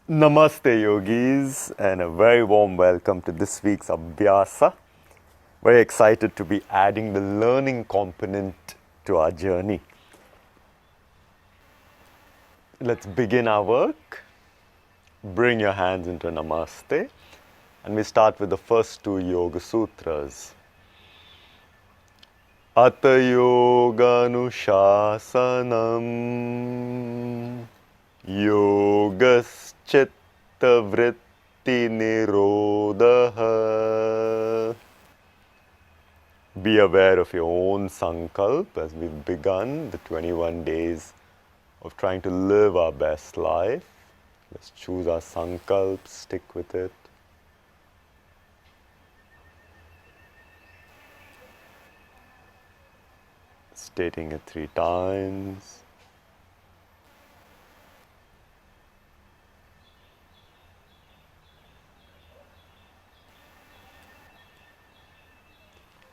Namaste Yogis, and a very warm welcome to this week's Abhyasa. Very excited to be adding the learning component to our journey. Let's begin our work. Bring your hands into Namaste, and we start with the first two Yoga Sutras. Atha Yoga Anushasanam Yogas Chitta Vritti Nirodha. Be aware of your own sankalp as we've begun the 21 days of trying to live our best life. Let's choose our sankalp, stick with it. Stating it 3 times.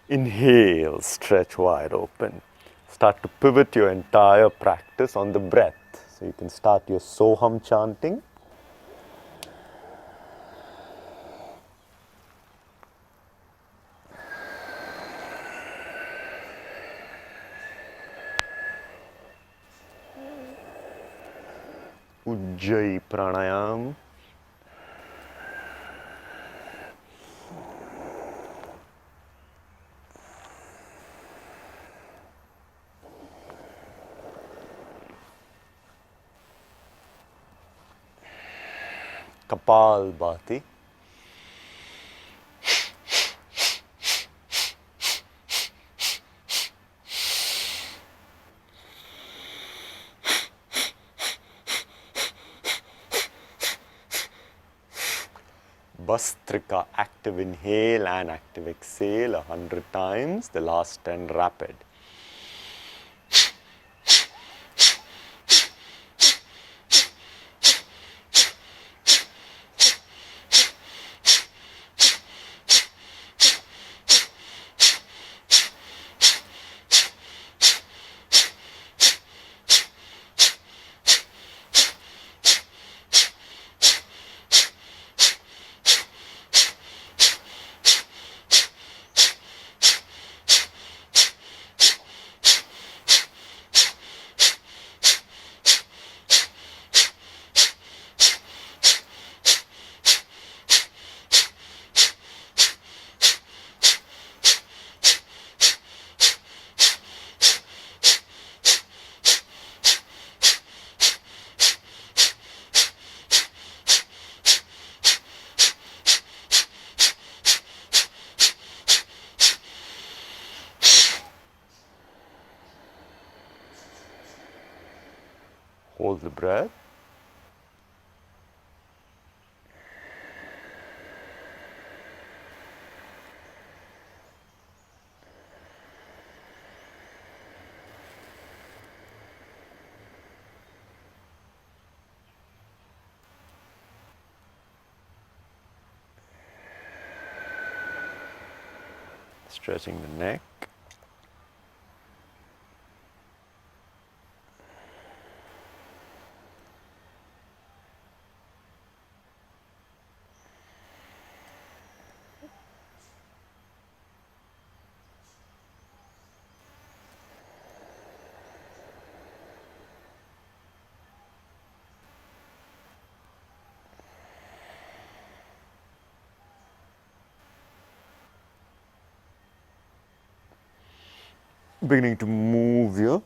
Inhale, stretch wide open. Start to pivot your entire practice on the breath. So you can start your Soham chanting. Ujjayi pranayam. Kapalbhati. Bastrika, active inhale and active exhale 100 times, the last 10 rapid. Hold the breath. Stretching the neck. Beginning to move your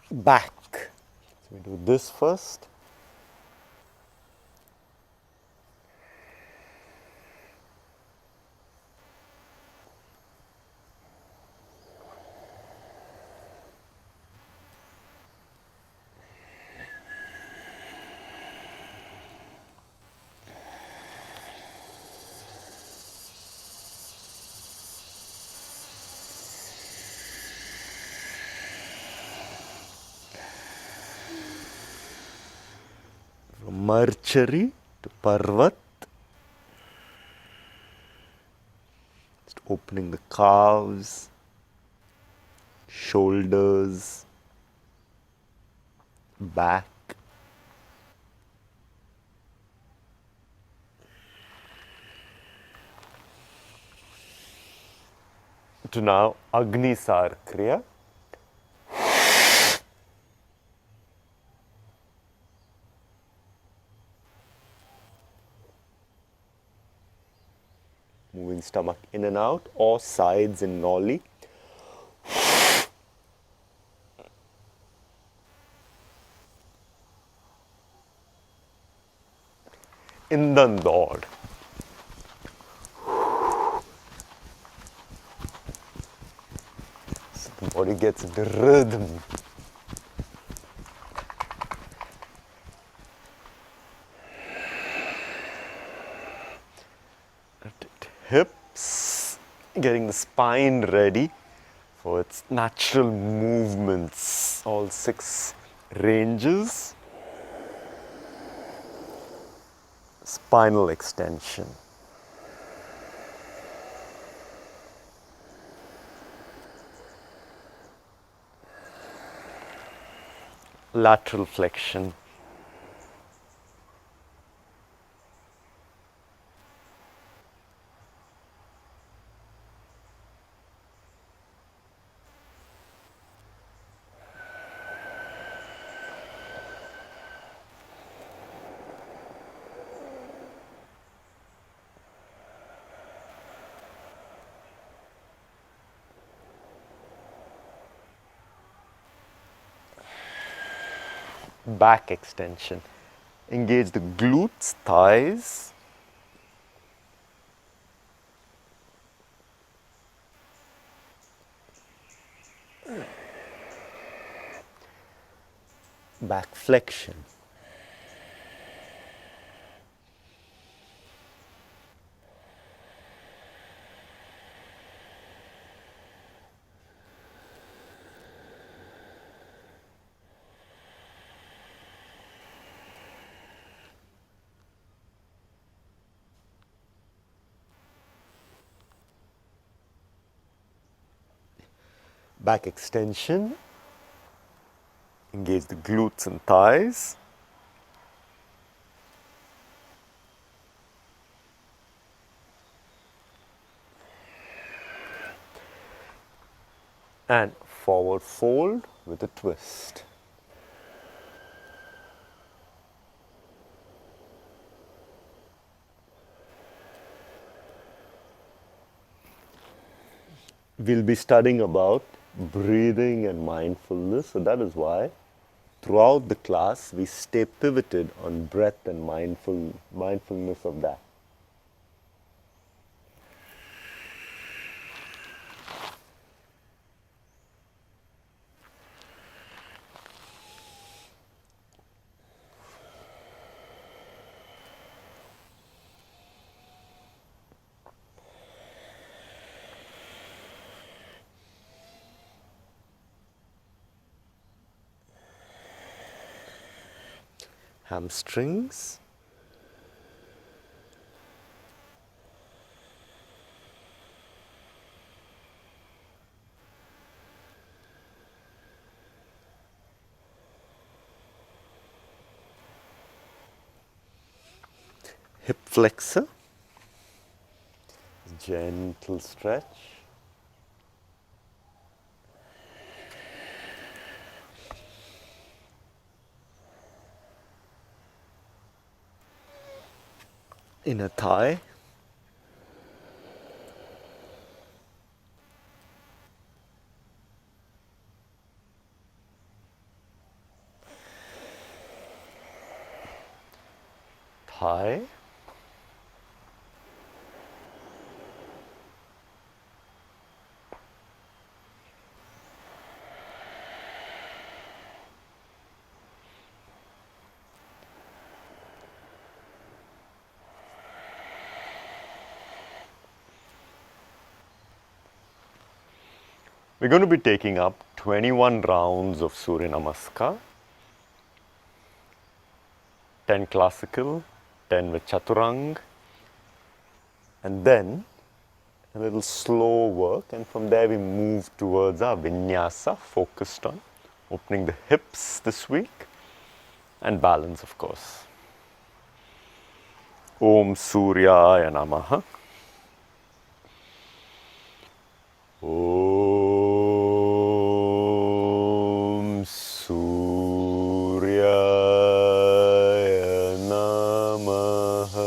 back. So we do this first. From Marchari to Parvat. Just opening the calves, shoulders, back. to now Agni Sar Kriya. Moving stomach in and out or sides in Noli. Indandod. So the body gets into rhythm. Hips, getting the spine ready for its natural movements, all 6 ranges. Spinal extension. Lateral flexion. Back extension. Engage the glutes, thighs. Back flexion. Back extension. Engage the glutes and thighs. And forward fold with a twist. We'll be studying about breathing and mindfulness, so that is why throughout the class we stay pivoted on breath and mindfulness of that. Hamstrings. Hip flexor. Gentle stretch. Inner thigh. Thigh. We're going to be taking up 21 rounds of Surya Namaskar, 10 classical, 10 with Chaturang, and then a little slow work, and from there we move towards our Vinyasa, focused on opening the hips this week, and balance, of course. Om Suryaya Namaha. Om Suryaya Namaha.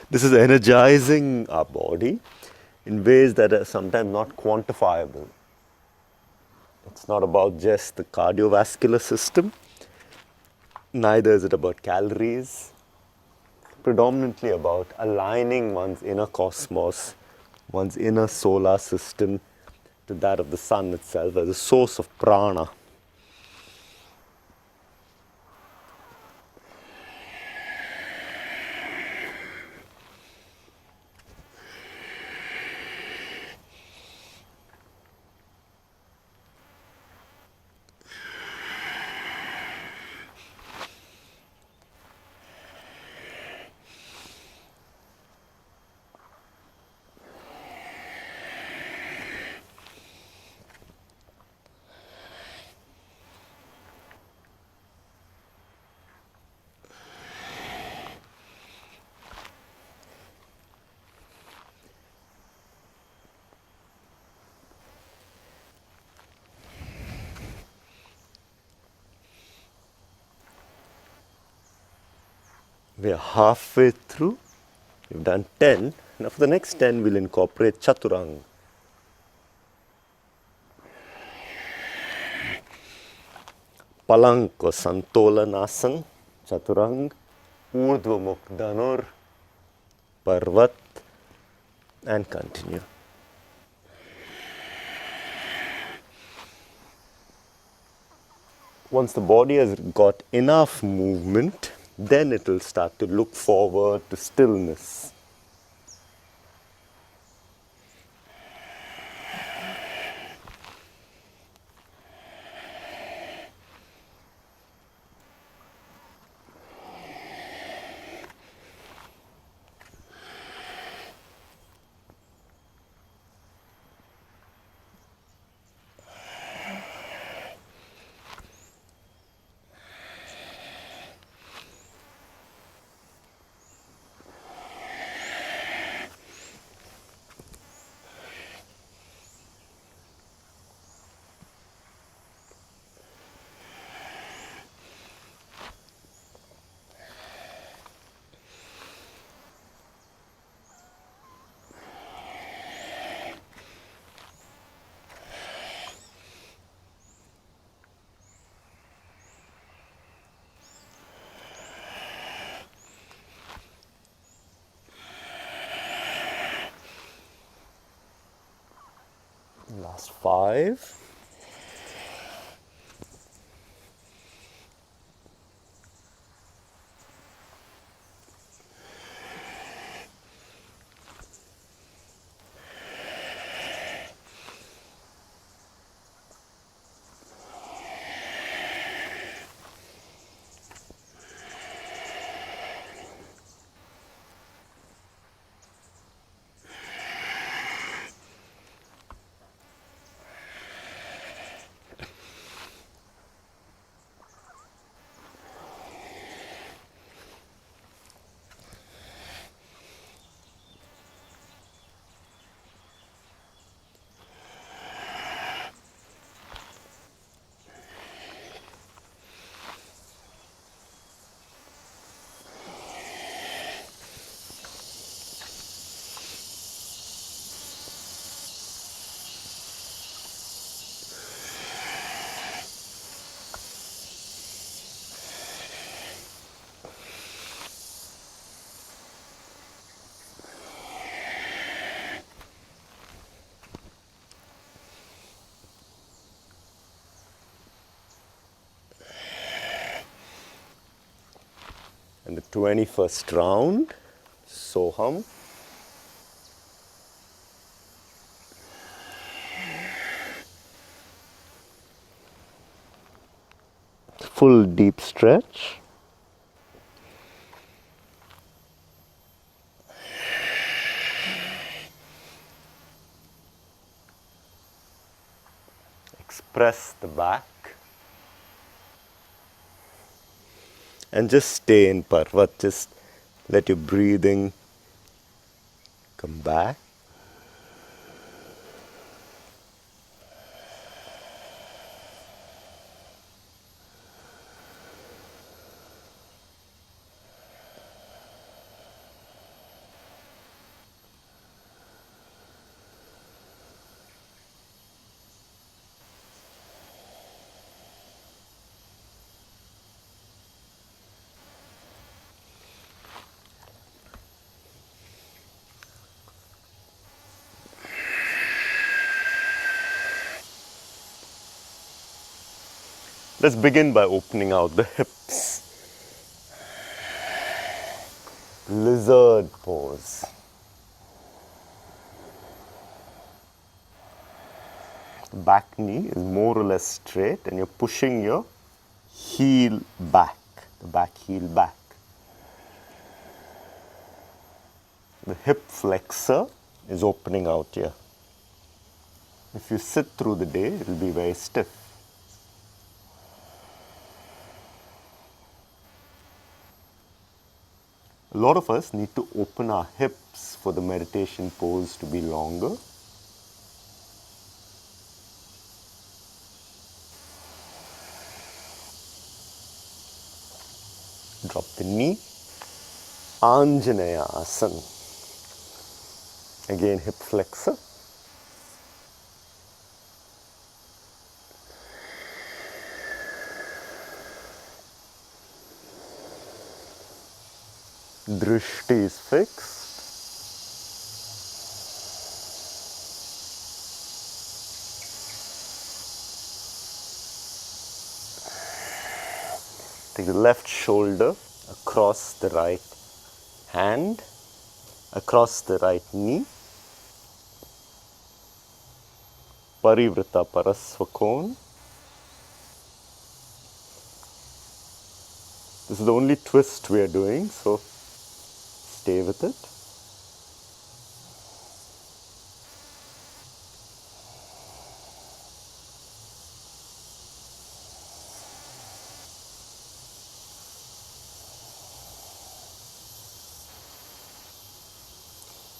This is energizing our body in ways that are sometimes not quantifiable. It's not about just the cardiovascular system, neither is it about calories. It's predominantly about aligning one's inner cosmos, one's inner solar system to that of the sun itself as a source of prana. We are halfway through. We've done 10. Now for the next 10, we'll incorporate Chaturang. Palanko Santolanasana, Chaturang, Urdhva Mukh Dhanur, Parvat, and continue. Once the body has got enough movement, then it will start to look forward to stillness. Last 5. And the 21st round, Soham. Full deep stretch. Express the back. And just stay in Parvat, just let your breathing come back. Let's begin by opening out the hips. Lizard pose. Back knee is more or less straight and you're pushing your heel back, the back heel back. The hip flexor is opening out here. If you sit through the day, it will be very stiff. A lot of us need to open our hips for the meditation pose to be longer. Drop the knee. Anjanaya Asana. Again, hip flexor. Drishti is fixed. Take the left shoulder across the right hand, across the right knee. Parivrita Parasvakon. This is the only twist we are doing, so stay with it.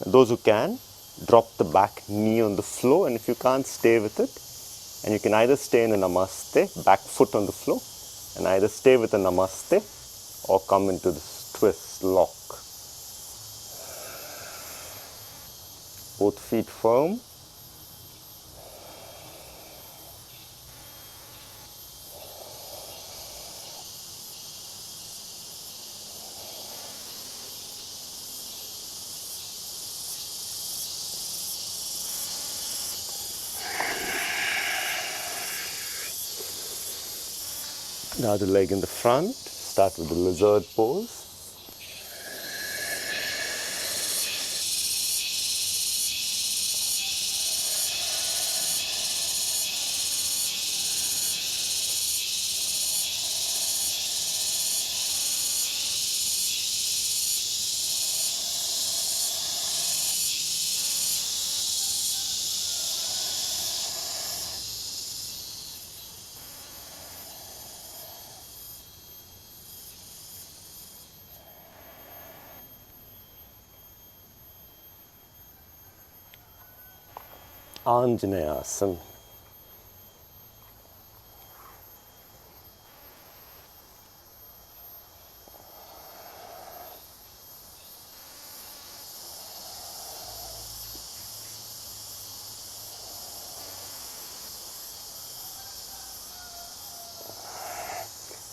And those who can, drop the back knee on the floor, and if you can't, stay with it. And you can either stay in a namaste, back foot on the floor, and either stay with a namaste or come into this twist lock. Both feet firm. Other leg in the front. Start with the lizard pose. Anjaneyasana.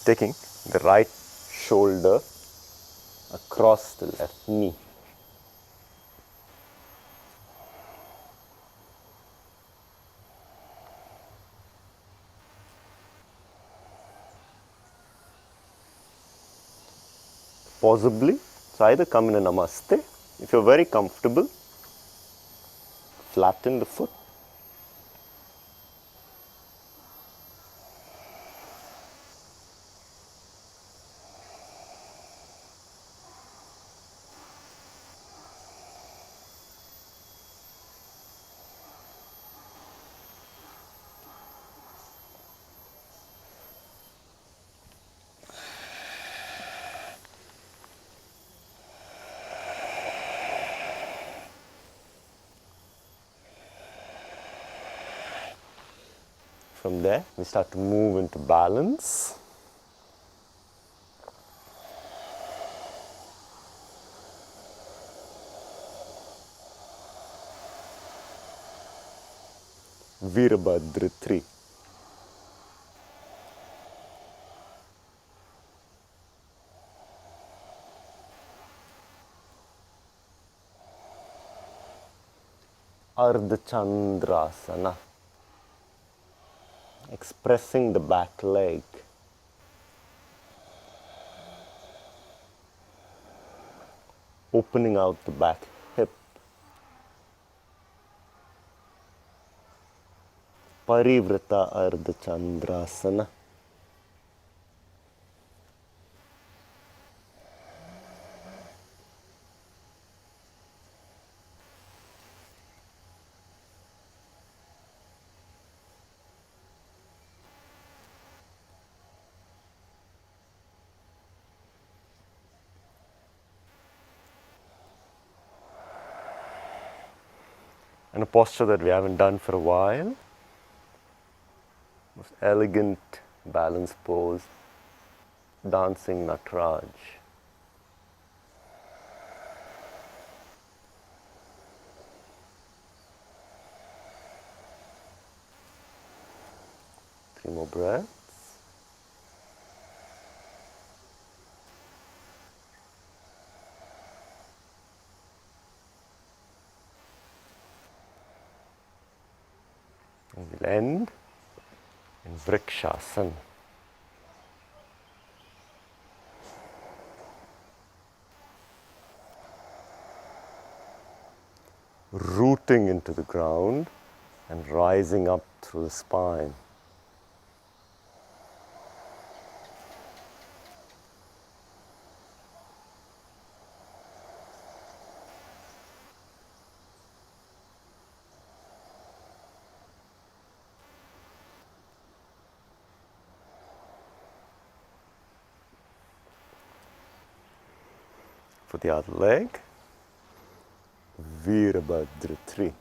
Taking the right shoulder across the left knee. Possibly, so either come in a namaste. If you're very comfortable, flatten the foot. From there, we start to move into balance. Virabhadra 3. Ardha Chandrasana. Expressing the back leg. Opening out the back hip. Parivrata Ardha Chandrasana. And a posture that we haven't done for a while. Most elegant balance pose. Dancing Nataraj. Three more breaths. And we'll end in Vrikshasana. Rooting into the ground and rising up through the spine. For the other leg, Virabhadra 3.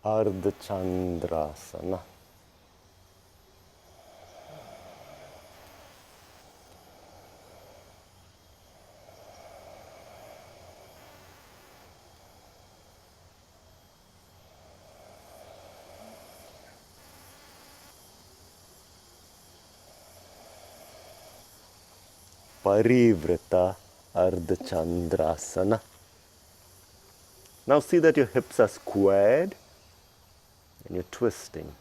Ardha Chandrasana. Parivrita Ardha Chandrasana. Now see that your hips are squared and you're twisting.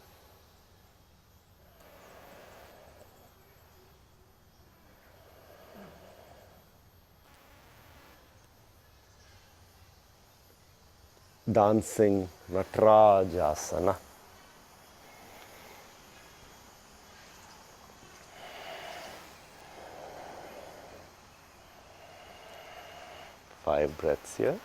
Dancing Natarajasana. Five breaths here.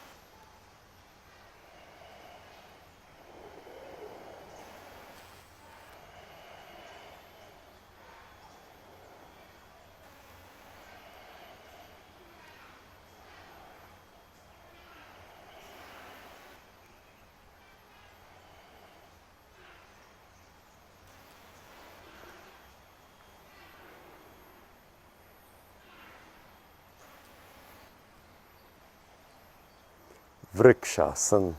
Vrikshasana.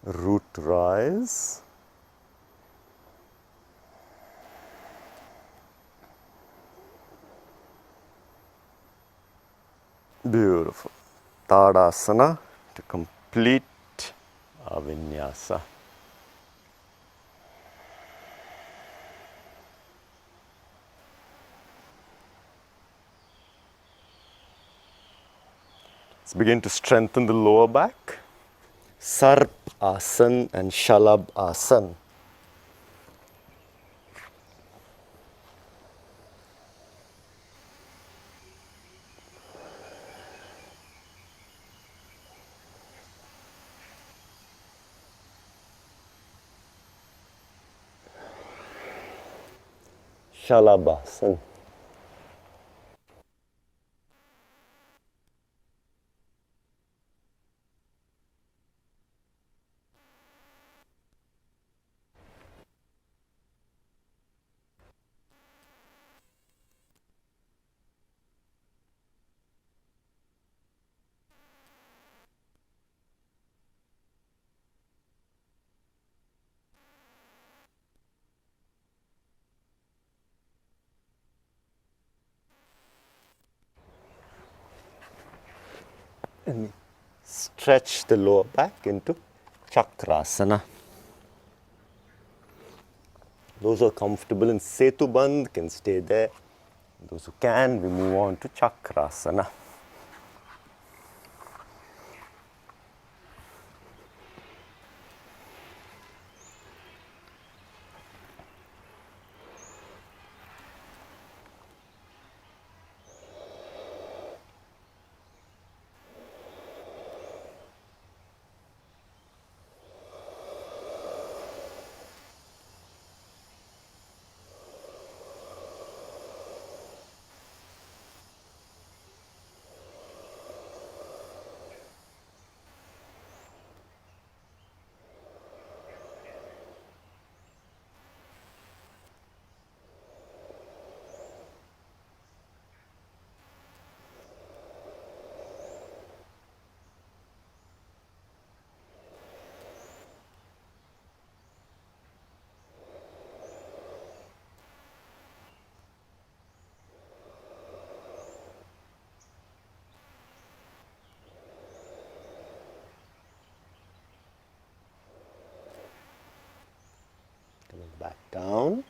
Root rise. Beautiful. Tadasana to complete our vinyasa. Let's begin to strengthen the lower back. Sarp Asan and Shalab Asan. Shalabhasan. And stretch the lower back into Chakrasana. Those who are comfortable in Setu Bandh can stay there. Those who can, we move on to Chakrasana. Coming back down.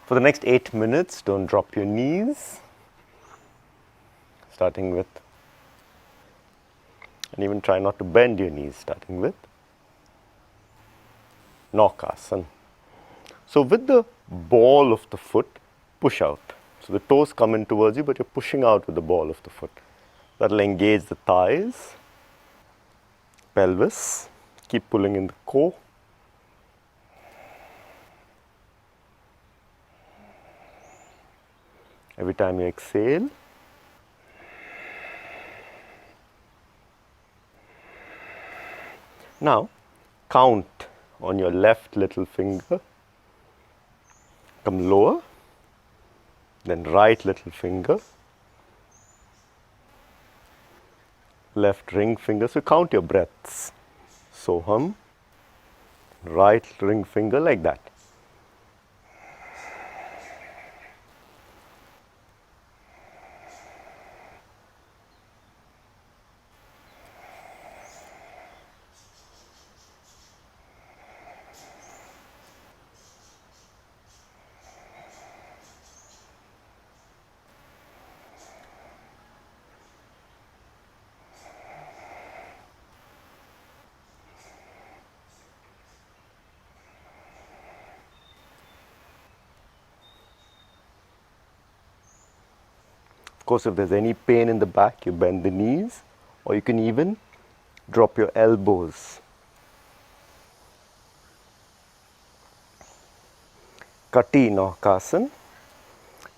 For the next 8 minutes, don't drop your knees. Starting with, and even try not to bend your knees, starting with Naukasana. So with the ball of the foot, push out. So the toes come in towards you, but you're pushing out with the ball of the foot. That will engage the thighs, pelvis. Keep pulling in the core. Every time you exhale, now count on your left little finger. Come lower, then right little finger, left ring finger. So count your breaths. Soham, right ring finger like that. Of course, if there's any pain in the back, you bend the knees, or you can even drop your elbows. Kati Naukasana.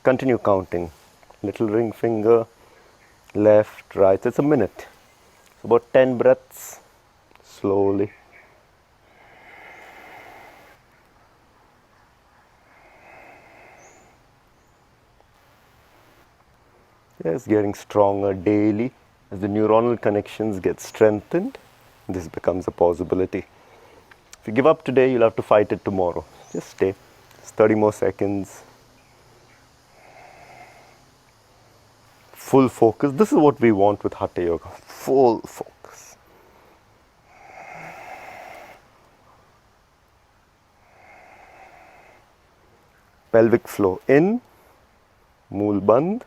Continue counting. Little ring finger, left, right. It's a minute. So about 10 breaths, slowly. Yes, getting stronger daily. As the neuronal connections get strengthened, this becomes a possibility. If you give up today, you'll have to fight it tomorrow. Just stay. It's 30 more seconds. Full focus. This is what we want with Hatha Yoga. Full focus. Pelvic flow in, mool bandh.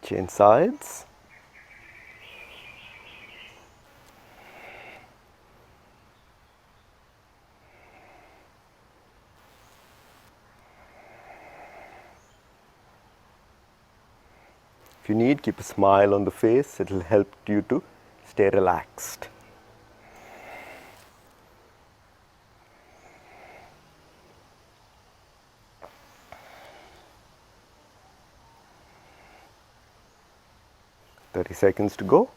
Chain sides. If you need, keep a smile on the face. It will help you to stay relaxed. Thirty seconds to go.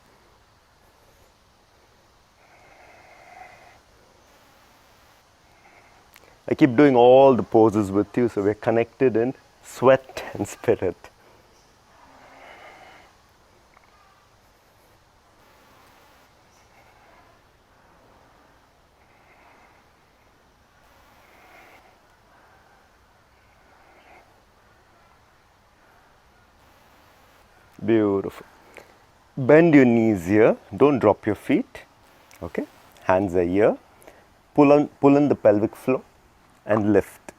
I keep doing all the poses with you, so we're connected in sweat and spirit. Beautiful. Bend your knees here. Don't drop your feet. Okay. Hands are here. Pull in the pelvic floor and lift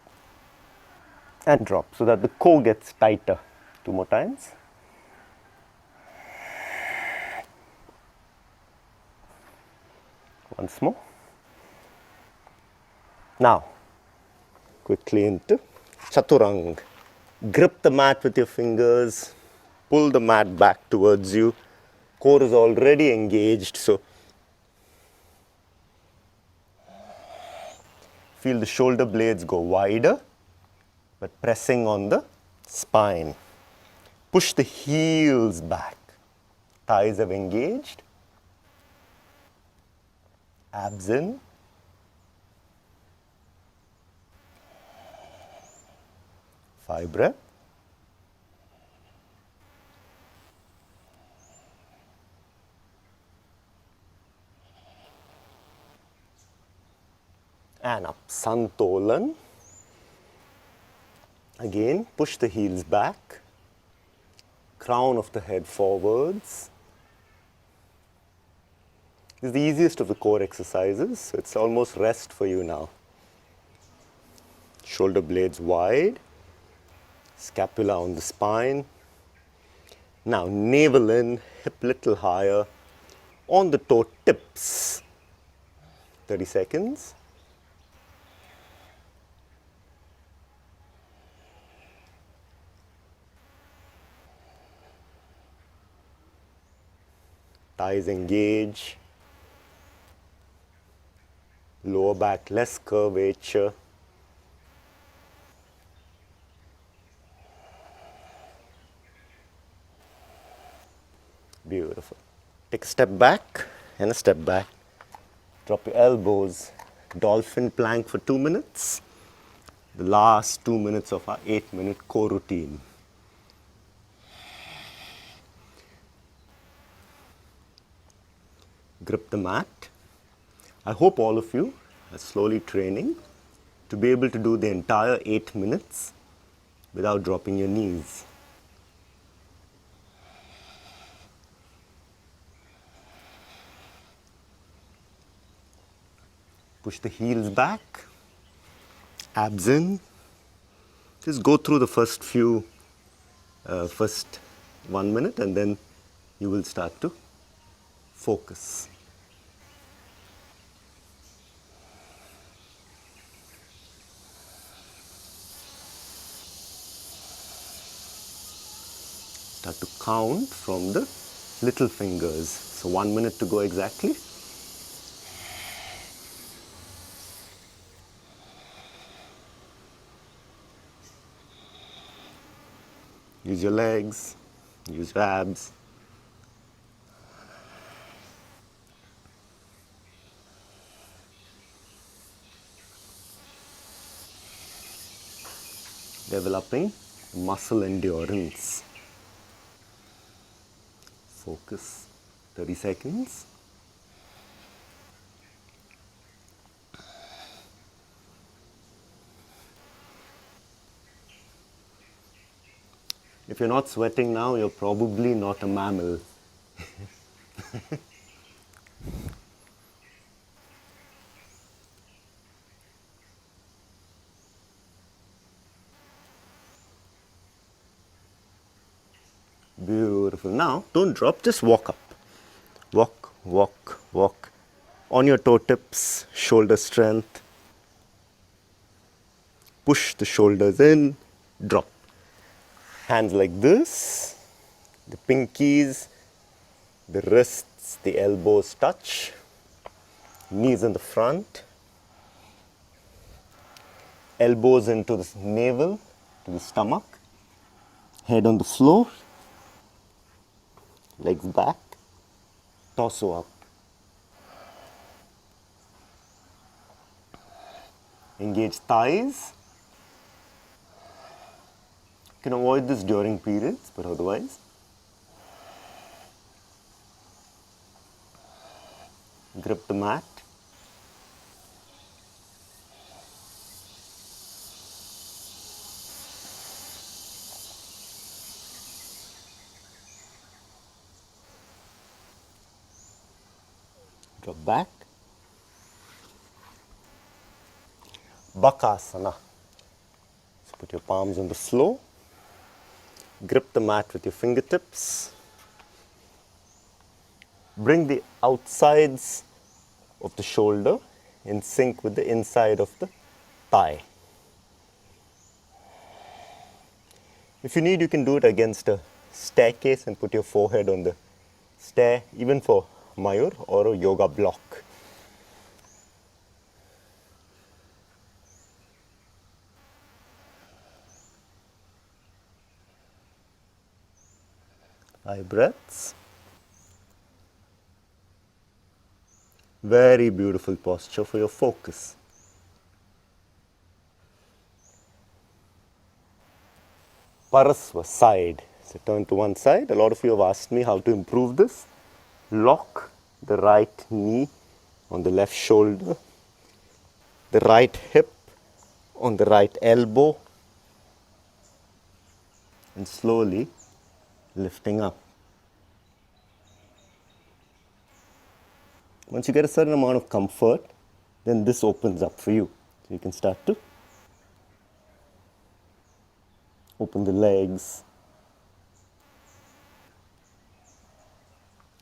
and drop so that the core gets tighter. 2 more times. Once more. Now, quickly into Chaturang. Grip the mat with your fingers. Pull the mat back towards you. Core is already engaged, so feel the shoulder blades go wider, but pressing on the spine. Push the heels back. Thighs have engaged. Abs in. Five breaths. And up, Santolan. Again, push the heels back, crown of the head forwards. This is the easiest of the core exercises, so it's almost rest for you now. Shoulder blades wide, scapula on the spine. Now navel in, hip little higher, on the toe tips. 30 seconds. Thighs engage. Lower back less curvature. Beautiful. Take a step back and a step back. Drop your elbows. Dolphin plank for 2 minutes. The last 2 minutes of our 8-minute core routine. Grip the mat. I hope all of you are slowly training to be able to do the entire 8 minutes without dropping your knees. Push the heels back, abs in. Just go through the first 1 minute, and then you will start to focus. Start to count from the little fingers. So 1 minute to go exactly. Use your legs, use your abs. Developing muscle endurance. Focus, 30 seconds. If you're not sweating now, you're probably not a mammal. Beautiful. Now, don't drop, just walk up. Walk, walk, walk. On your toe tips, shoulder strength. Push the shoulders in, drop. Hands like this. The pinkies, the wrists, the elbows touch. Knees in the front. Elbows into the navel, to the stomach. Head on the floor. Legs back. Torso up. Engage thighs. You can avoid this during periods, but otherwise. Grip the mat. Drop back. Bakasana. So put your palms on the floor. Grip the mat with your fingertips. Bring the outsides of the shoulder in sync with the inside of the thigh. If you need, you can do it against a staircase and put your forehead on the stair, even for Mayur or a yoga block. Five breaths. Very beautiful posture for your focus. Parasva, side. So turn to one side. A lot of you have asked me how to improve this. Lock the right knee on the left shoulder, the right hip on the right elbow, and slowly lifting up. Once you get a certain amount of comfort, then this opens up for you. So you can start to open the legs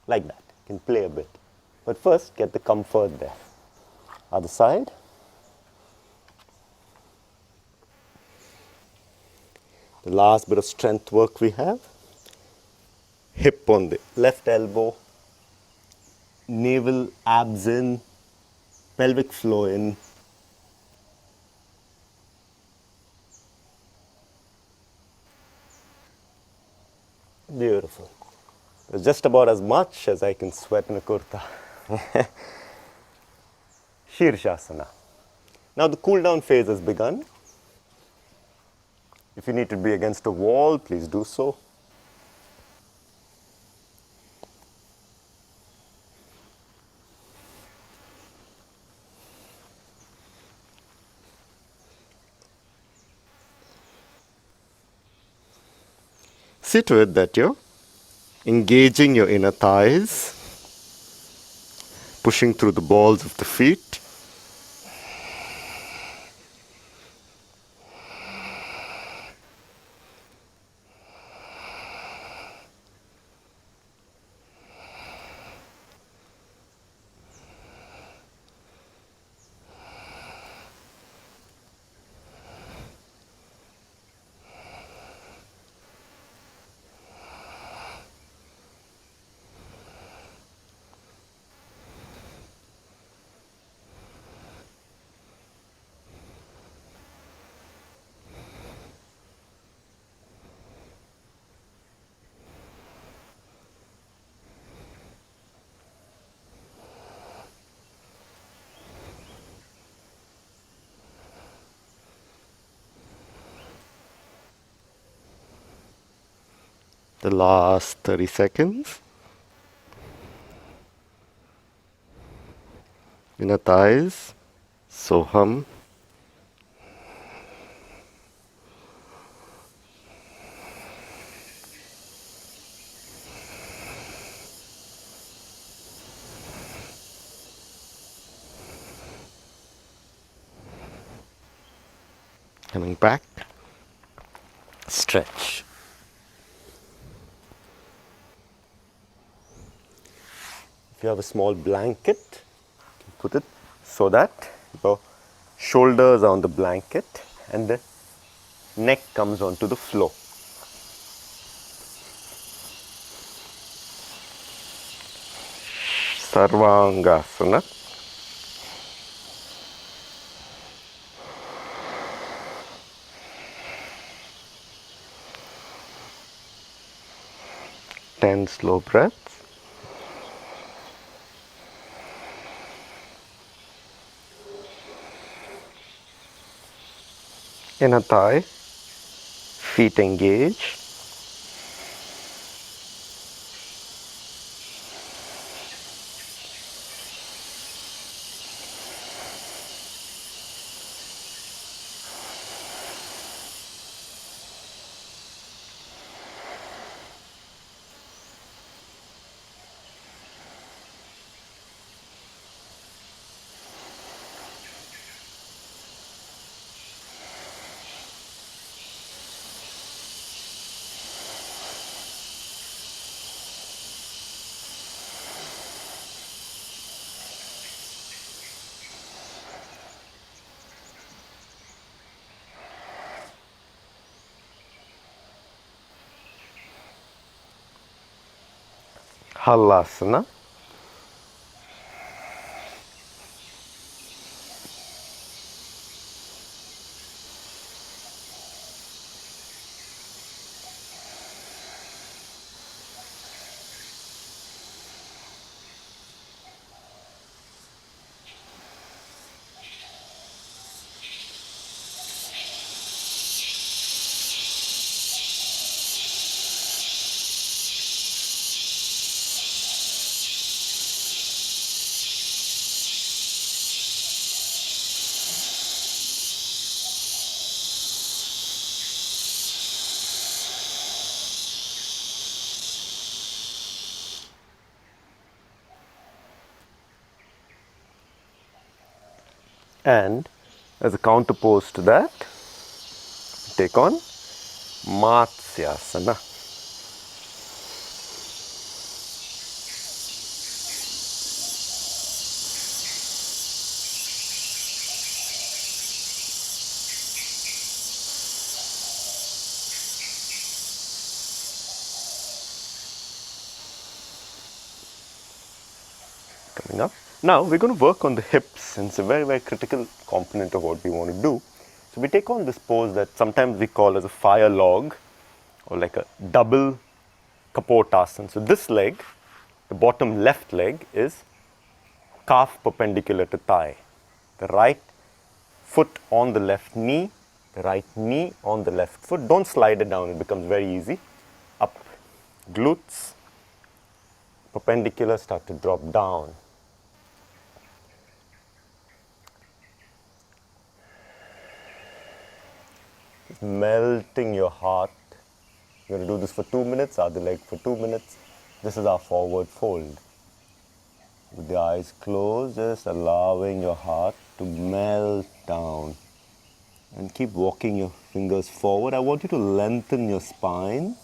like that. You can play a bit. But first, get the comfort there. Other side. The last bit of strength work we have. Hip on the left elbow. Navel, abs in. Pelvic floor in. Beautiful. It's just about as much as I can sweat in a kurta. Shirshasana. Now the cool down phase has begun. If you need to be against a wall, please do so. Sit with that you're engaging your inner thighs, pushing through the balls of the feet. The last 30 seconds. Inner thighs, Soham. Coming back, stretch. If you have a small blanket, you can put it so that your shoulders are on the blanket and the neck comes onto the floor. Sarvangasana. Ten slow breaths. Inner thigh, feet engage. Halasana. And as a counterpose to that, take on Matsyasana. Coming up. Now we're going to work on the hips, and it's a very, very critical component of what we want to do. So we take on this pose that sometimes we call as a fire log, or like a double Kapotasana. So this leg, the bottom left leg, is calf perpendicular to thigh. The right foot on the left knee, the right knee on the left foot. Don't slide it down, it becomes very easy. Up, glutes, perpendicular, start to drop down. Just melting your heart. You're going to do this for 2 minutes, other leg for 2 minutes. This is our forward fold. With the eyes closed, just allowing your heart to melt down. And keep walking your fingers forward. I want you to lengthen your spine,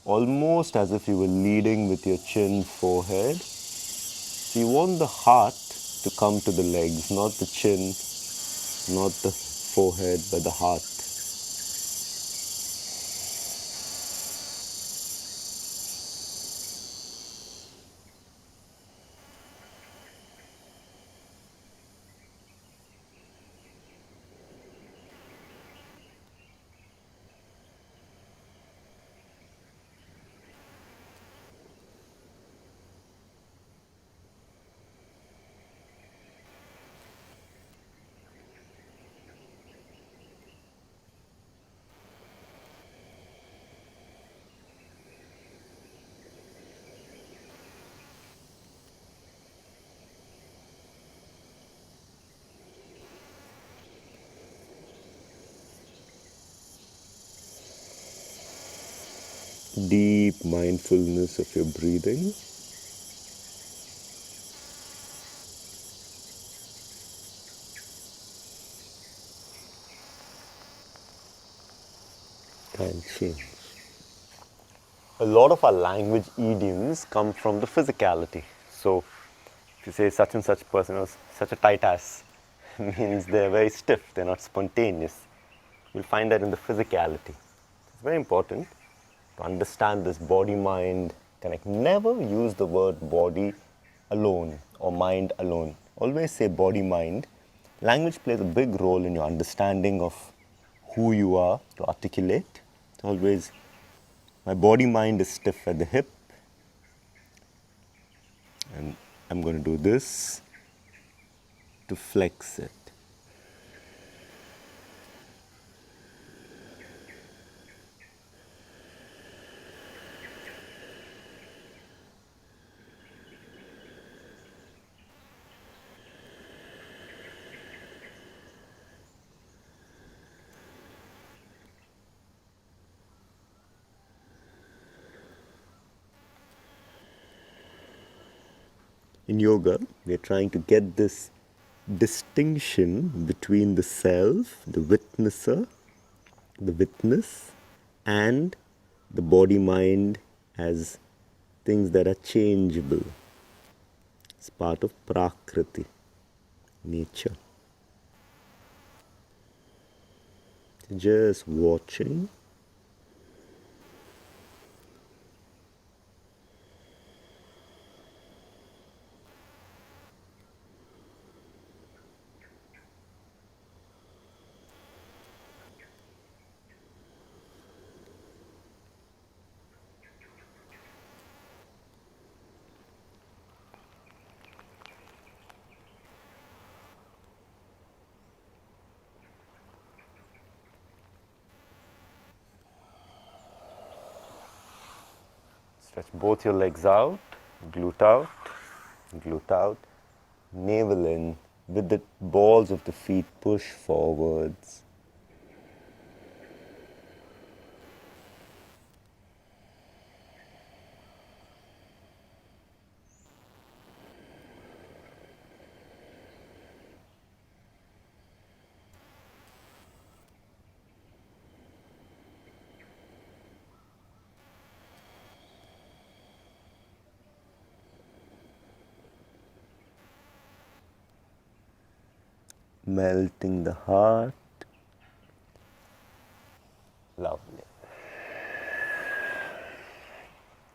almost as if you were leading with your chin, forehead. So you want the heart to come to the legs, not the chin, not the forehead, but the heart. Deep mindfulness of your breathing. And change. A lot of our language idioms come from the physicality. So, if you say such and such person was such a tight ass, means they're very stiff, they're not spontaneous. You'll find that in the physicality. It's very important to understand this body-mind connect. Never use the word body alone or mind alone. Always say body-mind. Language plays a big role in your understanding of who you are to articulate. It's always, my body-mind is stiff at the hip, and I'm going to do this to flex it. In yoga, we are trying to get this distinction between the self, the witnesser, the witness, and the body-mind as things that are changeable. It's part of Prakriti, nature. Just watching. Stretch both your legs out, glute out, navel in, with the balls of the feet push forwards. Melting the heart. Lovely.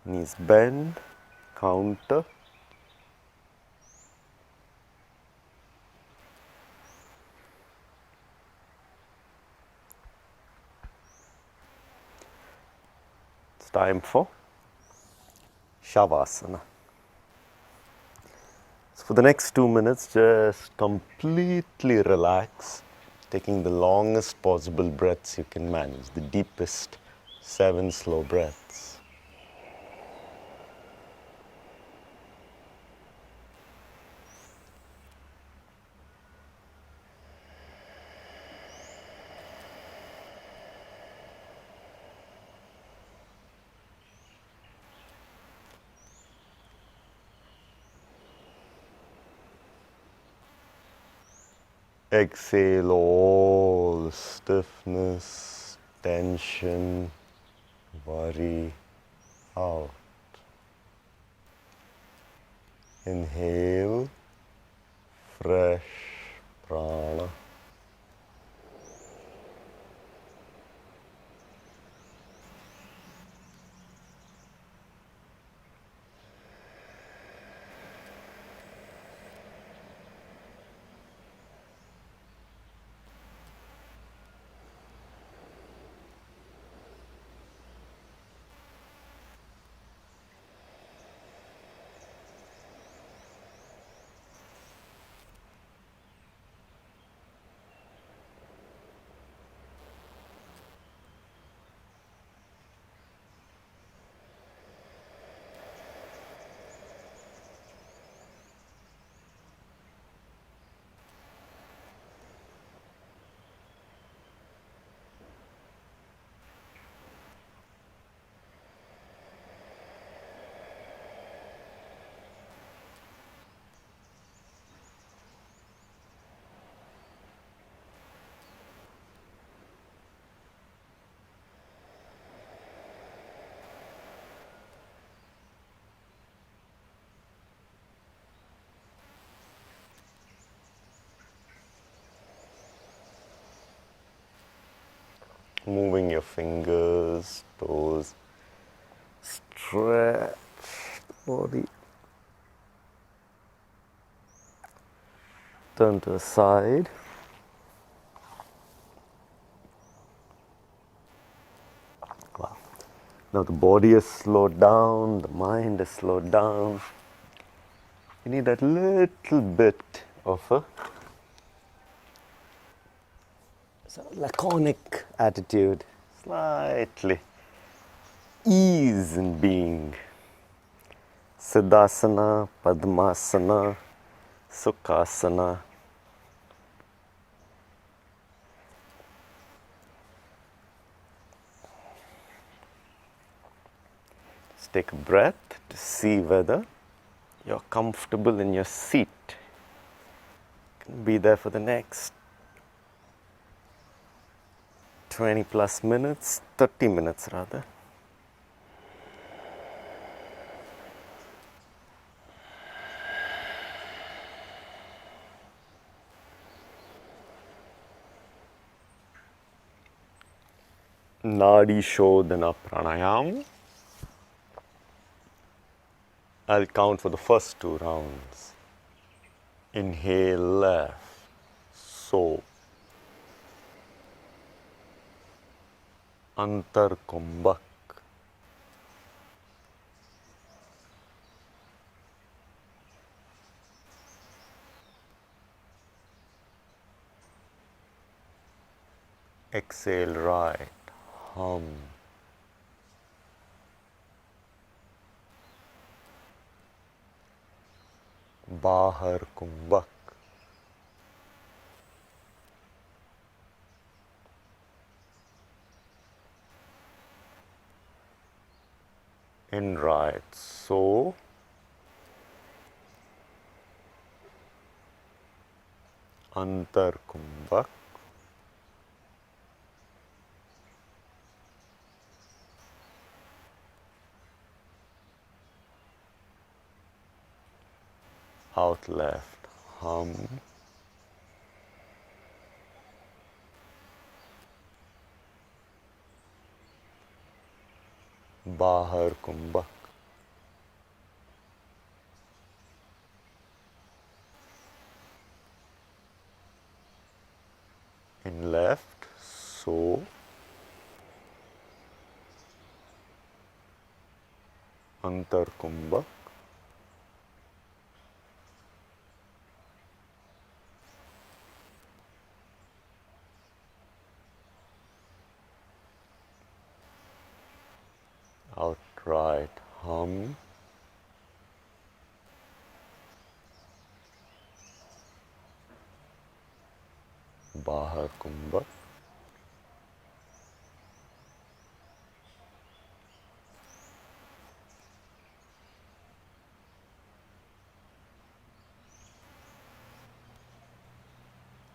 Knees bend, counter. It's time for Shavasana. So for the next 2 minutes, just completely relax, taking the longest possible breaths you can manage, the deepest 7 slow breaths. Exhale all stiffness, tension, worry out. Inhale fresh prana. Moving your fingers, toes, stretch the body. Turn to the side. Wow. Now the body has slowed down, the mind has slowed down. You need that little bit of a laconic attitude, slightly ease in being. Siddhasana, Padmasana, Sukhasana. Just take a breath to see whether you're comfortable in your seat. You can be there for the next 20 plus minutes, 30 minutes rather. Nadi Shodhana Pranayam. I'll count for the first 2 rounds. Inhale left, so. Antar Kumbhak. Exhale right, hum. Bahar Kumbhak. In right, so. Antar Kumbhak. Out left, hum. Bahar Kumbhak. In left, so. Antar Kumbhak, outright hum, Bahar Kumbhak,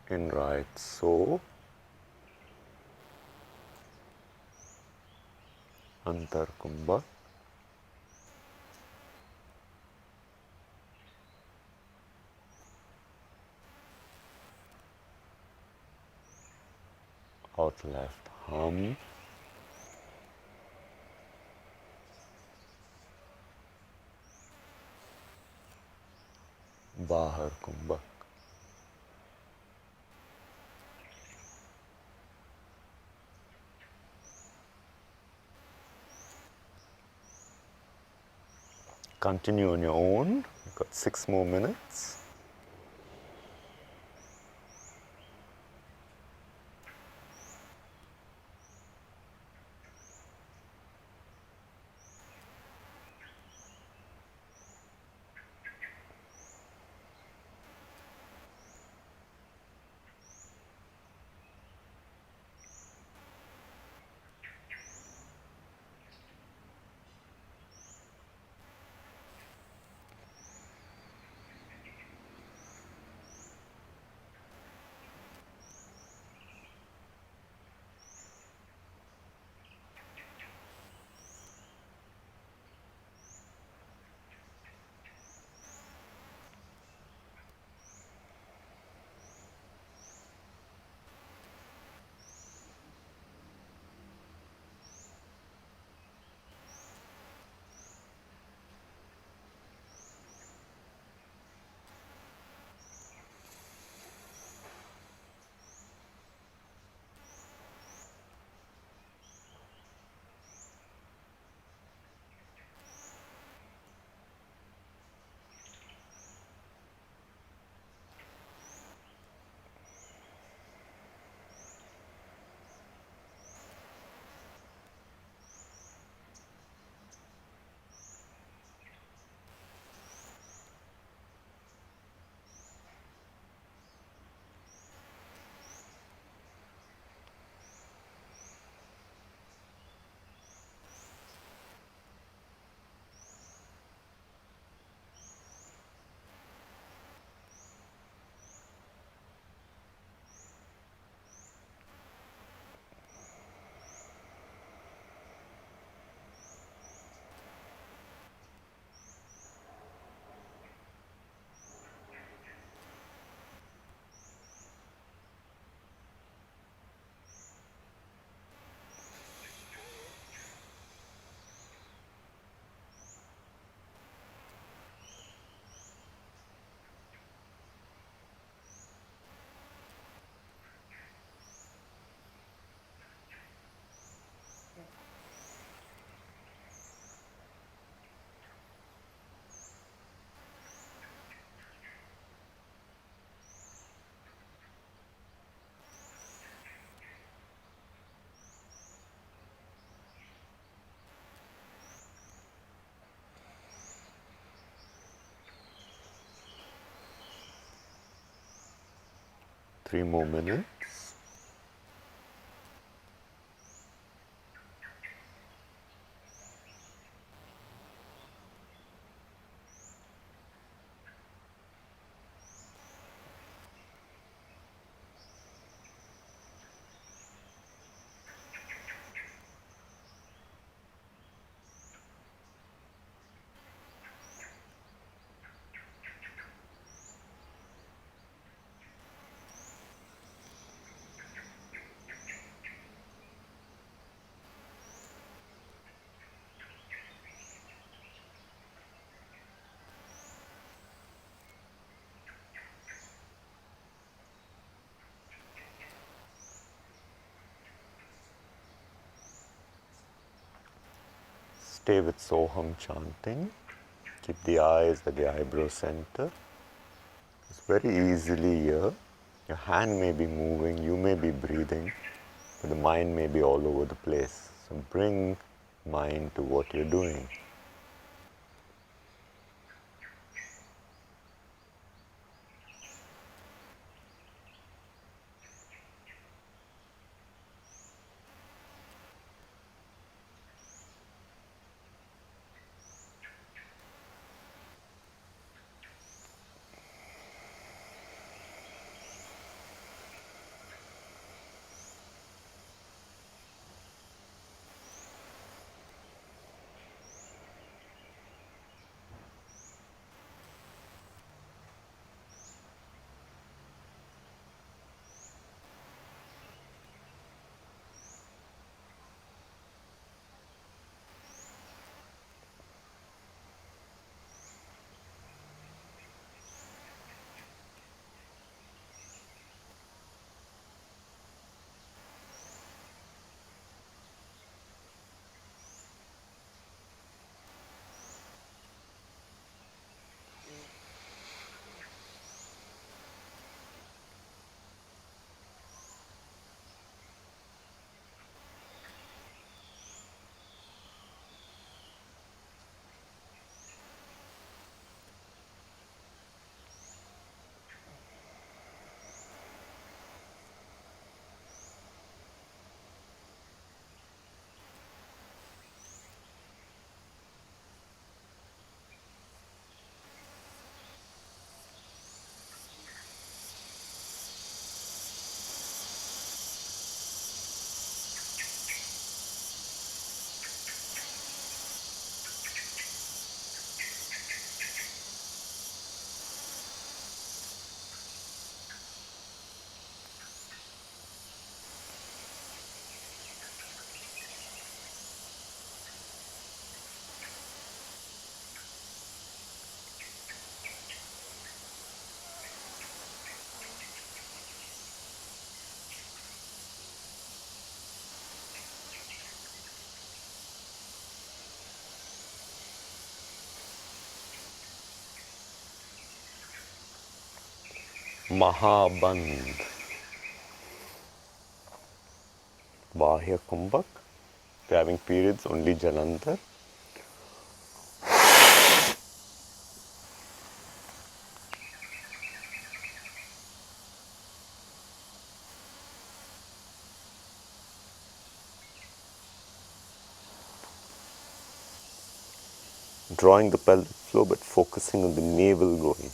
in right so, Antar Kumbhak, out left hum, Bahar Kumbhak. Continue on your own. You've got 6 more minutes. Three more minutes. stay with Soham chanting. Keep the eyes at the eyebrow center. It's very easily here. Your hand may be moving, you may be breathing, but the mind may be all over the place. So bring mind to what you're doing. Mahabandh. Bahya Kumbhak. If you're having periods, only Jalandhar. Drawing the pelvic floor but focusing on the navel going.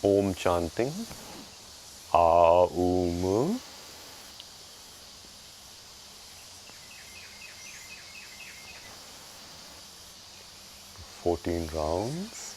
Om chanting. Aum. 14 rounds.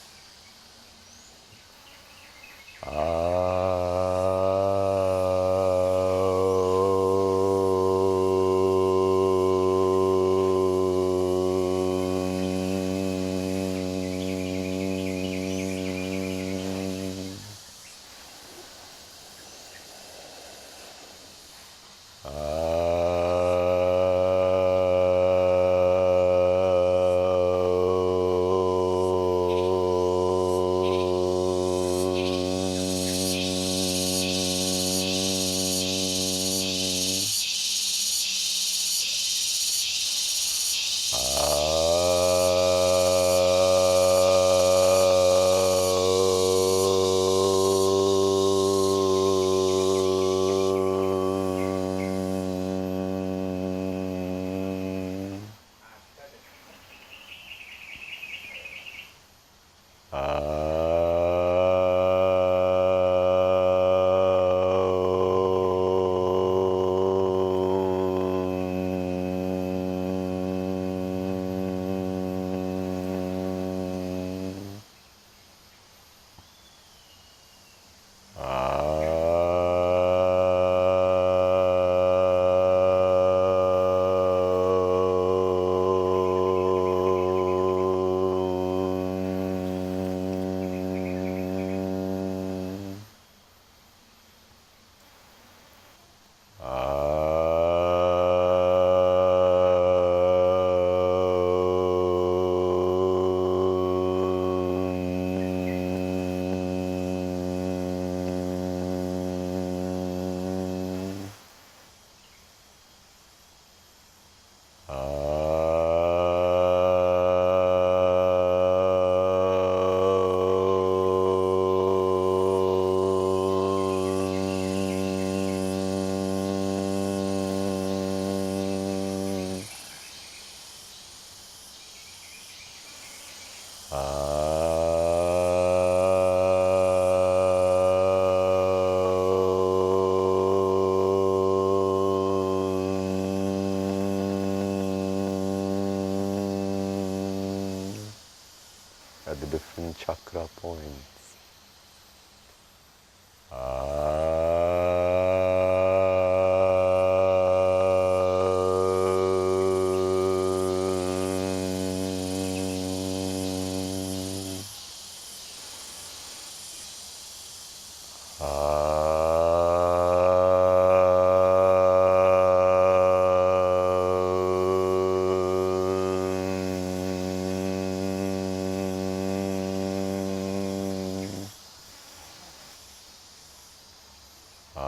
With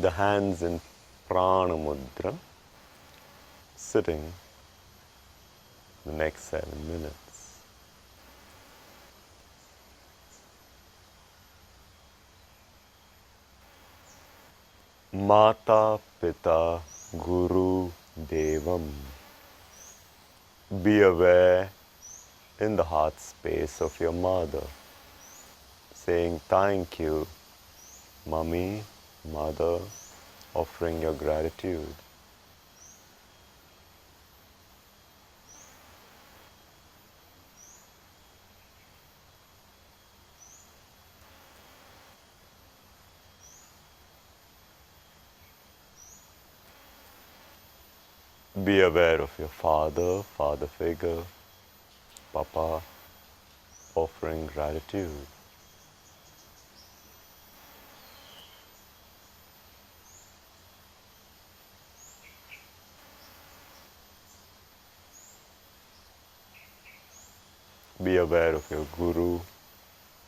the hands in prana mudra, sitting the next 7 minutes. Mata Pita Guru Devam. Be aware in the heart space of your mother, saying thank you, Mummy, Mother, offering your gratitude. Be aware of your father, father figure, Papa, offering gratitude. Be aware of your guru,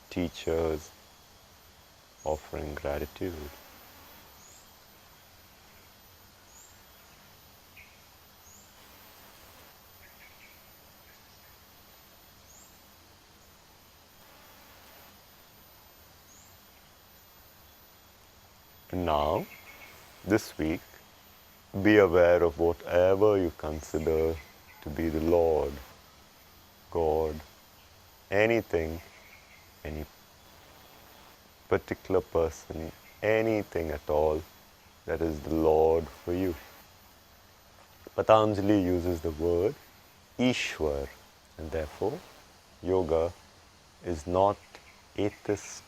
teachers, offering gratitude. Now, this week, be aware of whatever you consider to be the Lord, God, anything, any particular person, anything at all that is the Lord for you. Patanjali uses the word Ishwar, and therefore yoga is not atheist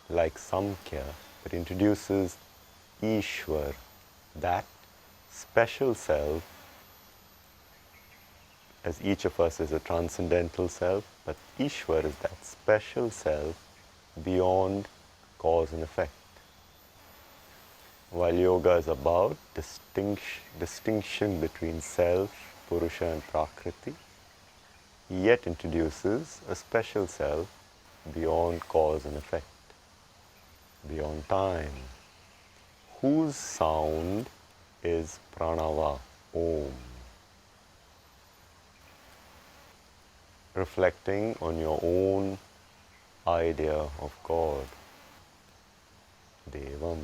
like Samkhya, but introduces Ishwar, that special self, as each of us is a transcendental self, but Ishwar is that special self beyond cause and effect. While yoga is about distinction between self, Purusha and Prakriti, yet introduces a special self beyond cause and effect, beyond time, whose sound is pranava, Om. Reflecting on your own idea of God, Devam.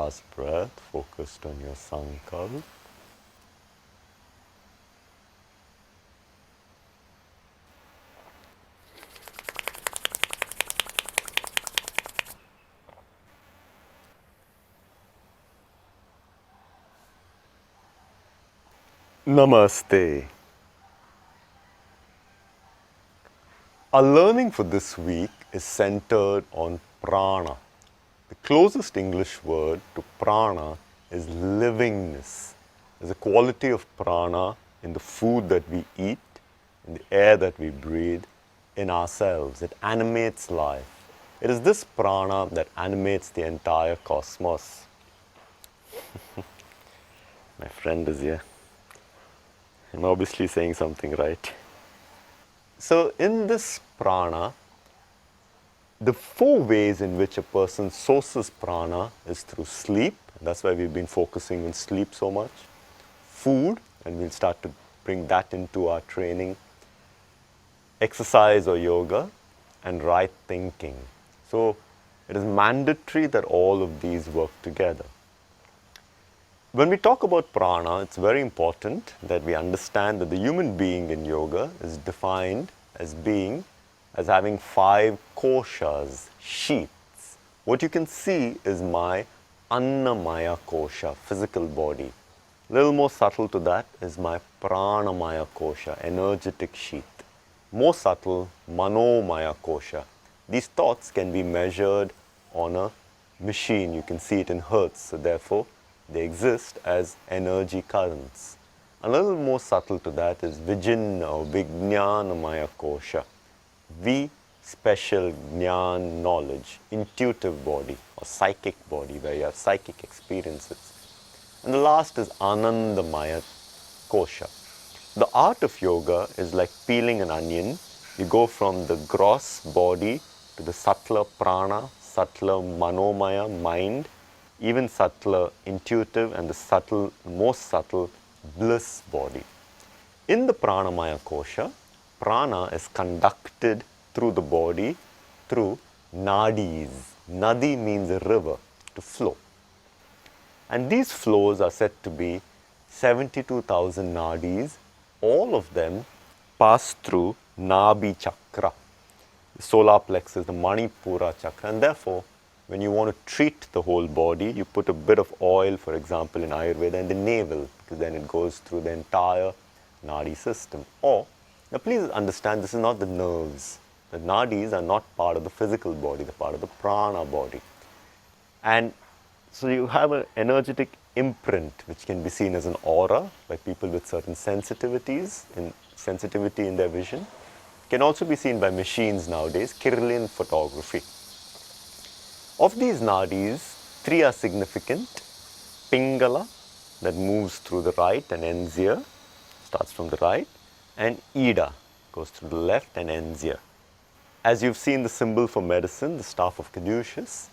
last breath, focused on your sankalp. Namaste. Our learning for this week is centered on prana. The closest English word to prana is livingness. There's a quality of prana in the food that we eat, in the air that we breathe, in ourselves. It animates life. It is this prana that animates the entire cosmos. My friend is here. I'm obviously saying something right. So in this prana, the 4 ways in which a person sources prana is through sleep. That's why we've been focusing on sleep so much. Food, and we'll start to bring that into our training. Exercise or yoga, and right thinking. So it is mandatory that all of these work together. When we talk about prana, it's very important that we understand that the human being in yoga is defined as having 5 koshas, sheaths. What you can see is my Anandamaya Kosha, physical body. A little more subtle to that is my Pranamaya Kosha, energetic sheath. More subtle, Manomaya Kosha. These thoughts can be measured on a machine. You can see it in hertz, so therefore they exist as energy currents. A little more subtle to that is Vijnana or Vijnanamaya Kosha. V, special Jnana, knowledge, intuitive body or psychic body where you have psychic experiences. And the last is Anandamaya Kosha. The art of yoga is like peeling an onion. You go from the gross body to the subtler prana, subtler manomaya, mind, even subtler intuitive, and the most subtle bliss body. In the Pranamaya Kosha, prana is conducted through the body through nadis. Nadi means a river, to flow. And these flows are said to be 72,000 nadis. All of them pass through Nabhi Chakra, the solar plexus, the Manipura Chakra, and therefore when you want to treat the whole body, you put a bit of oil, for example, in Ayurveda, in the navel, because then it goes through the entire nadi system. Or, now please understand, this is not the nerves. The nadis are not part of the physical body, they're part of the prana body. And so you have an energetic imprint, which can be seen as an aura by people with certain sensitivities, sensitivity in their vision. It can also be seen by machines nowadays, Kirlian photography. Of these nadis, 3 are significant. Pingala, that moves through the right and ends here, starts from the right, and Ida, goes through the left and ends here. As you've seen the symbol for medicine, the staff of Caduceus,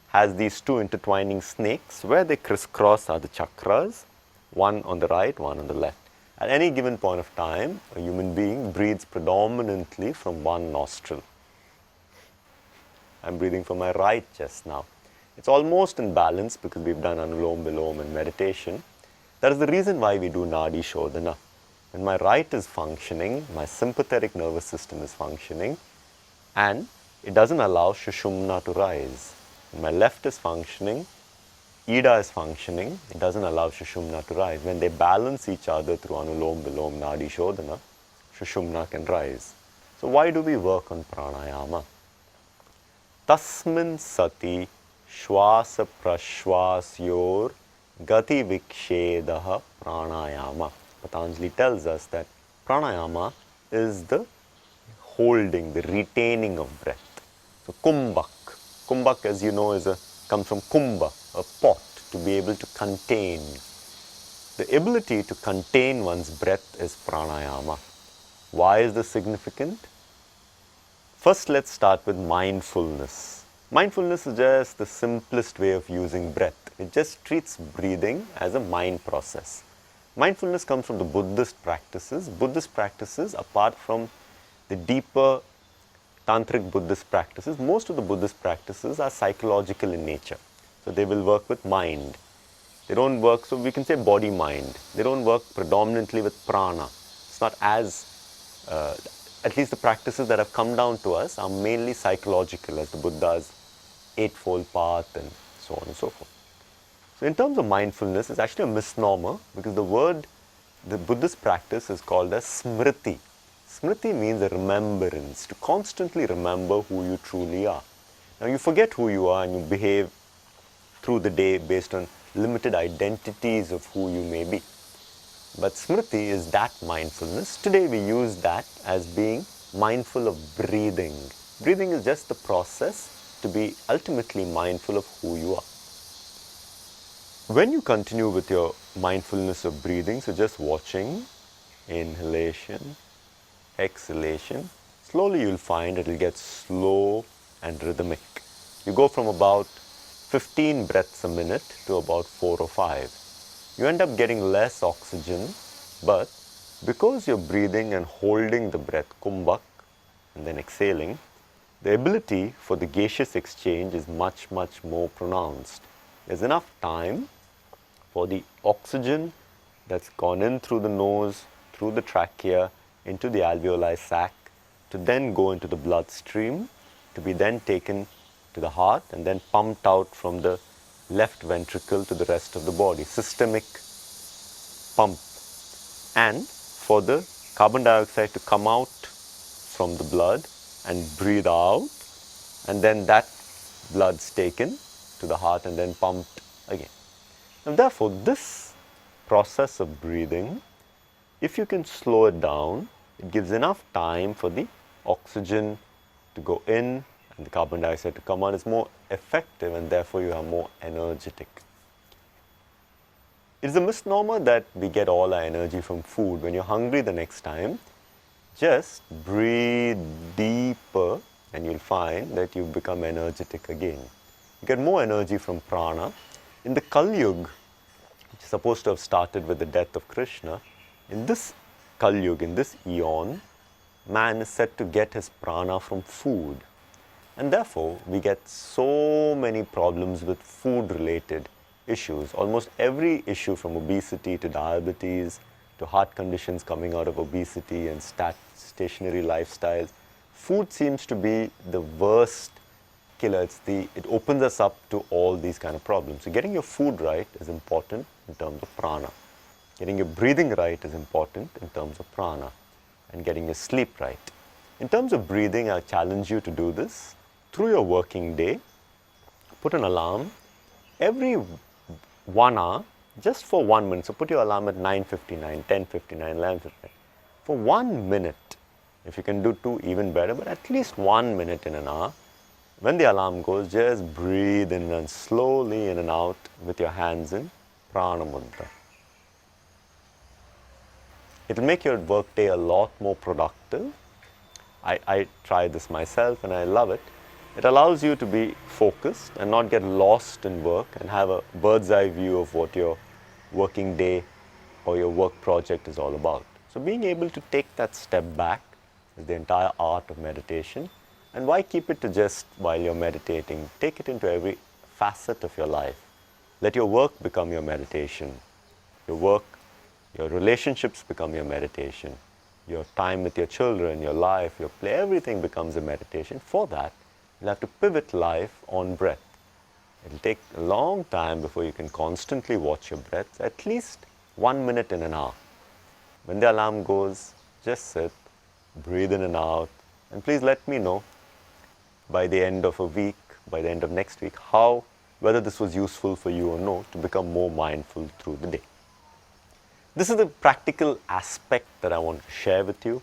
has these 2 intertwining snakes. Where they crisscross are the chakras, one on the right, one on the left. At any given point of time, a human being breathes predominantly from one nostril. I'm breathing from my right chest now. It's almost in balance because we've done Anulom Vilom and meditation. That is the reason why we do Nadi Shodhana. When my right is functioning, my sympathetic nervous system is functioning, and it doesn't allow Shushumna to rise. When my left is functioning, Ida is functioning, it doesn't allow Shushumna to rise. When they balance each other through Anulom Vilom Nadi Shodhana, Shushumna can rise. So why do we work on pranayama? Tasmin sati shwasa prashwasyor gati vikshedaha pranayama. Patanjali tells us that pranayama is the holding, the retaining of breath. So kumbhak. Kumbhak, as you know, comes from kumbha, a pot, to be able to contain. The ability to contain one's breath is pranayama. Why is this significant? First, let's start with mindfulness. Mindfulness is just the simplest way of using breath. It just treats breathing as a mind process. Mindfulness comes from the Buddhist practices. Buddhist practices, apart from the deeper tantric Buddhist practices, most of the Buddhist practices are psychological in nature. So they will work with mind. They don't work, so we can say body-mind. They don't work predominantly with prana. It's not as, at least the practices that have come down to us are mainly psychological, as the Buddha's Eightfold Path and so on and so forth. So in terms of mindfulness, it's actually a misnomer because the Buddhist practice is called as smriti. Smriti means a remembrance, to constantly remember who you truly are. Now you forget who you are and you behave through the day based on limited identities of who you may be. But smriti is that mindfulness. Today we use that as being mindful of breathing. Breathing is just the process to be ultimately mindful of who you are. When you continue with your mindfulness of breathing, so just watching, inhalation, exhalation, slowly you'll find it will get slow and rhythmic. You go from about 15 breaths a minute to about 4 or 5. You end up getting less oxygen, but because you're breathing and holding the breath, kumbhak, and then exhaling, the ability for the gaseous exchange is much, much more pronounced. There's enough time for the oxygen that's gone in through the nose, through the trachea, into the alveoli sac, to then go into the bloodstream, to be then taken to the heart and then pumped out from the left ventricle to the rest of the body, systemic pump. And for the carbon dioxide to come out from the blood and breathe out, and then that blood's taken to the heart and then pumped again. And therefore, this process of breathing, if you can slow it down, it gives enough time for the oxygen to go in and the carbon dioxide to come out. It's more effective and therefore you are more energetic. It's a misnomer that we get all our energy from food. When you're hungry the next time, just breathe deeper and you'll find that you become energetic again. You get more energy from prana. In the Kali Yuga, which is supposed to have started with the death of Krishna, in this Kali Yuga, in this eon, man is said to get his prana from food. And therefore, we get so many problems with food-related issues. Almost every issue, from obesity to diabetes to heart conditions coming out of obesity and stationary lifestyles, food seems to be the worst killer. It opens us up to all these kind of problems. So getting your food right is important in terms of prana. Getting your breathing right is important in terms of prana. And getting your sleep right. In terms of breathing, I challenge you to do this. Through your working day, put an alarm every 1 hour, just for 1 minute. So put your alarm at 9:59, 10:59, 11:59. For 1 minute, if you can do 2, even better, but at least 1 minute in an hour, when the alarm goes, just breathe in and slowly in and out with your hands in prana mudra. It will make your work day a lot more productive. I try this myself and I love it. It allows you to be focused and not get lost in work and have a bird's eye view of what your working day or your work project is all about. So being able to take that step back is the entire art of meditation. And why keep it to just while you're meditating? Take it into every facet of your life. Let your work become your meditation. Your relationships become your meditation. Your time with your children, your life, your play, everything becomes a meditation. For that, you'll have to pivot life on breath. It'll take a long time before you can constantly watch your breath, at least 1 minute in an hour. When the alarm goes, just sit, breathe in and out, and please let me know by the end of a week, by the end of next week, whether this was useful for you or no, to become more mindful through the day. This is the practical aspect that I want to share with you.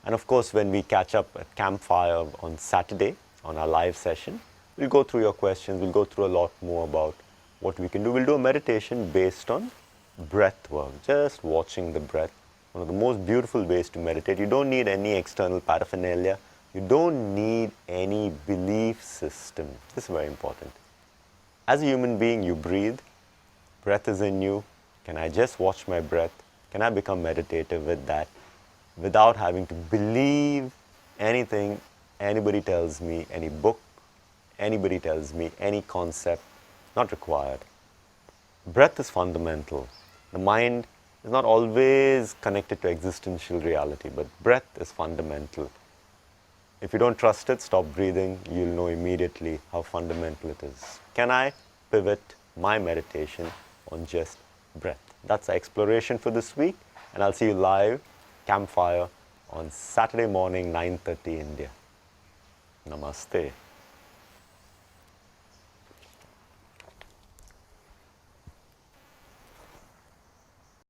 And of course, when we catch up at Campfire on Saturday, on our live session, we'll go through your questions, we'll go through a lot more about what we can do. We'll do a meditation based on breath work, just watching the breath. One of the most beautiful ways to meditate. You don't need any external paraphernalia. You don't need any belief system. This is very important. As a human being, you breathe, breath is in you. Can I just watch my breath? Can I become meditative with that without having to believe anything anybody tells me, any book, anybody tells me, any concept, not required. Breath is fundamental. The mind is not always connected to existential reality, but breath is fundamental. If you don't trust it, stop breathing. You'll know immediately how fundamental it is. Can I pivot my meditation on just breath? That's our exploration for this week, and I'll see you live, campfire, on Saturday morning, 9:30 India. Namaste.